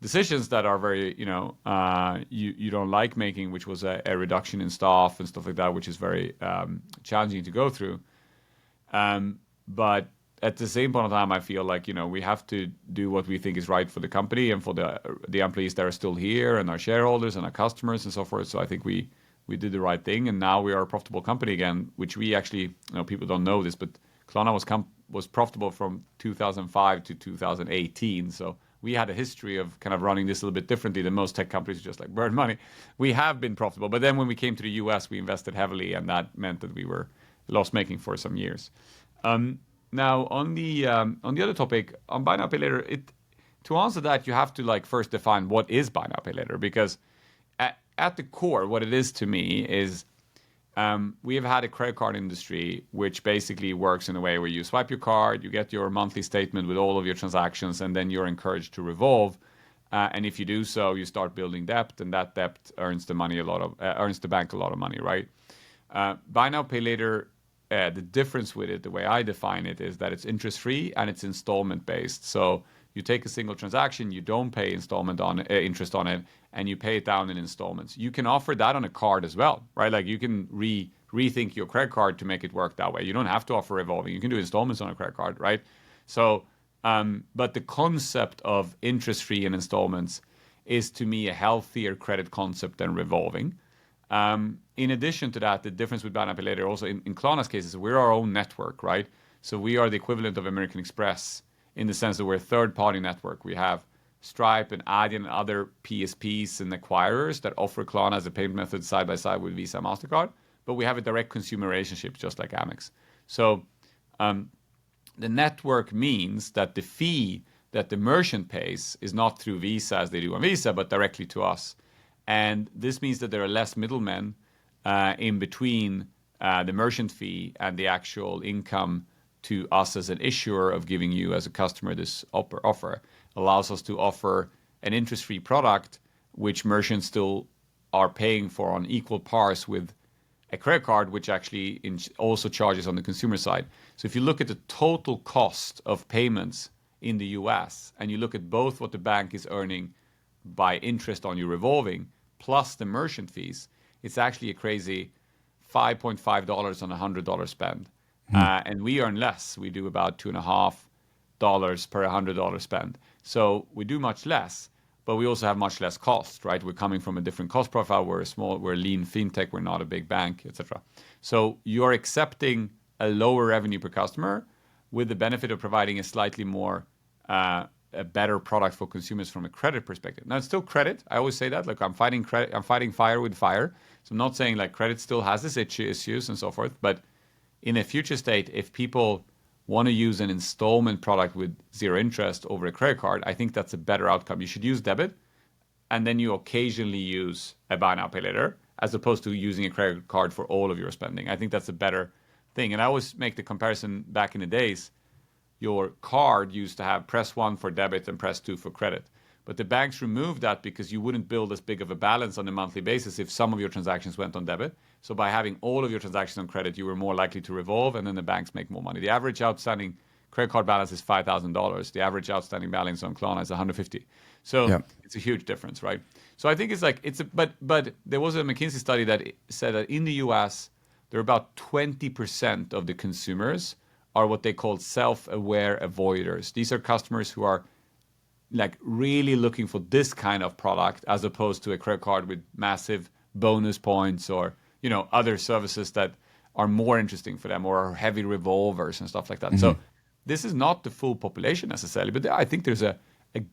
decisions that are very, you don't like making, which was a reduction in staff and stuff like that, which is very challenging to go through. But at the same point of time, I feel like, we have to do what we think is right for the company and for the employees that are still here and our shareholders and our customers and so forth. So I think we we did the right thing, and now we are a profitable company again, which we actually, people don't know this, but Klarna was profitable from 2005 to 2018. So we had a history of kind of running this a little bit differently than most tech companies who just like burn money. We have been profitable, but then when we came to the US, we invested heavily, and that meant that we were loss-making for some years. Now on the other topic, on buy now pay later, to answer that, you have to like first define what is buy now pay later, because at the core, what it is to me is we have had a credit card industry which basically works in a way where you swipe your card, you get your monthly statement with all of your transactions, and then you're encouraged to revolve. And if you do so, you start building debt, and that debt earns the bank a lot of money, right? Buy now, pay later. The difference with it, the way I define it, is that it's interest-free and it's installment-based. So you take a single transaction, you don't pay interest on it, and you pay it down in installments. You can offer that on a card as well, right? Like you can rethink your credit card to make it work that way. You don't have to offer revolving. You can do installments on a credit card, right? So, but the concept of interest-free and installments is to me a healthier credit concept than revolving. In addition to that, the difference with buy now pay later also in Klarna's case is we're our own network, right? So we are the equivalent of American Express in the sense that we're a third-party network. We have Stripe and Adyen and other PSPs and acquirers that offer Klarna as a payment method side by side with Visa and MasterCard, but we have a direct consumer relationship just like Amex. So the network means that the fee that the merchant pays is not through Visa as they do on Visa, but directly to us. And this means that there are less middlemen in between the merchant fee and the actual income to us as an issuer of giving you as a customer this offer. Allows us to offer an interest-free product which merchants still are paying for on equal pars with a credit card, which actually also charges on the consumer side. So if you look at the total cost of payments in the US and you look at both what the bank is earning by interest on your revolving plus the merchant fees, it's actually a crazy $5.5 on a $100 spend. And we earn less. We do about $2.50 per $100 spend. So we do much less, but we also have much less cost, right? We're coming from a different cost profile. We're a lean fintech. We're not a big bank, etc. So you're accepting a lower revenue per customer with the benefit of providing a slightly more a better product for consumers from a credit perspective. Now, it's still credit. I always say that. Like I'm fighting fire with fire. So I'm not saying like credit still has its issues and so forth. But in a future state, if people want to use an installment product with zero interest over a credit card, I think that's a better outcome. You should use debit, and then you occasionally use a buy now, pay later, as opposed to using a credit card for all of your spending. I think that's a better thing. And I always make the comparison back in the days. Your card used to have press 1 for debit and press 2 for credit. But the banks removed that because you wouldn't build as big of a balance on a monthly basis if some of your transactions went on debit. So by having all of your transactions on credit, you were more likely to revolve, and then the banks make more money. The average outstanding credit card balance is $5,000. The average outstanding balance on Klarna is $150. So It's a huge difference, right? So I think it's like but there was a McKinsey study that said that in the US, there are about 20% of the consumers are what they call self-aware avoiders. These are customers who are like really looking for this kind of product as opposed to a credit card with massive bonus points or, other services that are more interesting for them, or heavy revolvers and stuff like that. Mm-hmm. So this is not the full population necessarily, but I think there's a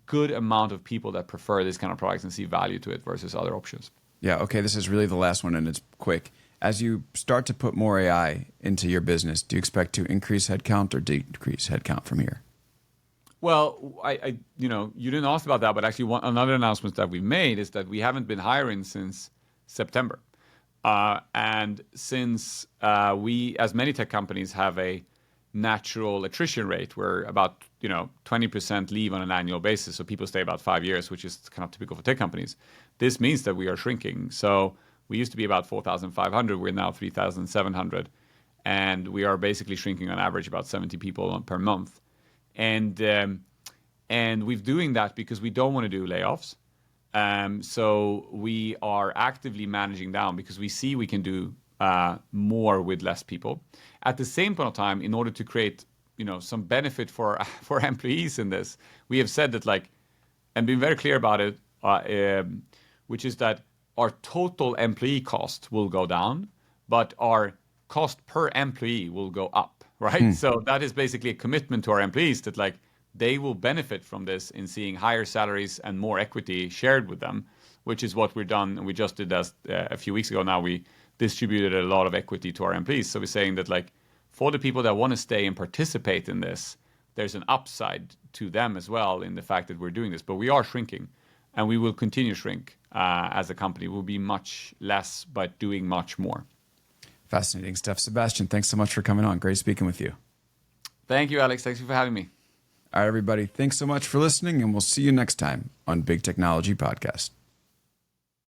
good amount of people that prefer this kind of products and see value to it versus other options. Yeah, okay, this is really the last one and it's quick. As you start to put more AI into your business, do you expect to increase headcount or decrease headcount from here? Well, I you didn't ask about that, but actually another announcement that we made is that we haven't been hiring since September. And since we, as many tech companies, have a natural attrition rate where about 20% leave on an annual basis, so people stay about 5 years, which is kind of typical for tech companies. This means that we are shrinking. So we used to be about 4,500. We're now 3,700. And we are basically shrinking on average about 70 people per month. And we're doing that because we don't want to do layoffs. So we are actively managing down because we see we can do more with less people. At the same point of time, in order to create some benefit for employees in this, we have said that and been very clear about it, which is that our total employee cost will go down, but our cost per employee will go up, right? So that is basically a commitment to our employees that like they will benefit from this in seeing higher salaries and more equity shared with them, which is what we've done. And we just did that a few weeks ago now. We distributed a lot of equity to our employees. So we're saying that like for the people that want to stay and participate in this, there's an upside to them as well in the fact that we're doing this. But we are shrinking, and we will continue to shrink as a company. We'll be much less, but doing much more. Fascinating stuff. Sebastian, thanks so much for coming on. Great speaking with you. Thank you, Alex. Thanks for having me. All right, everybody. Thanks so much for listening, and we'll see you next time on Big Technology Podcast.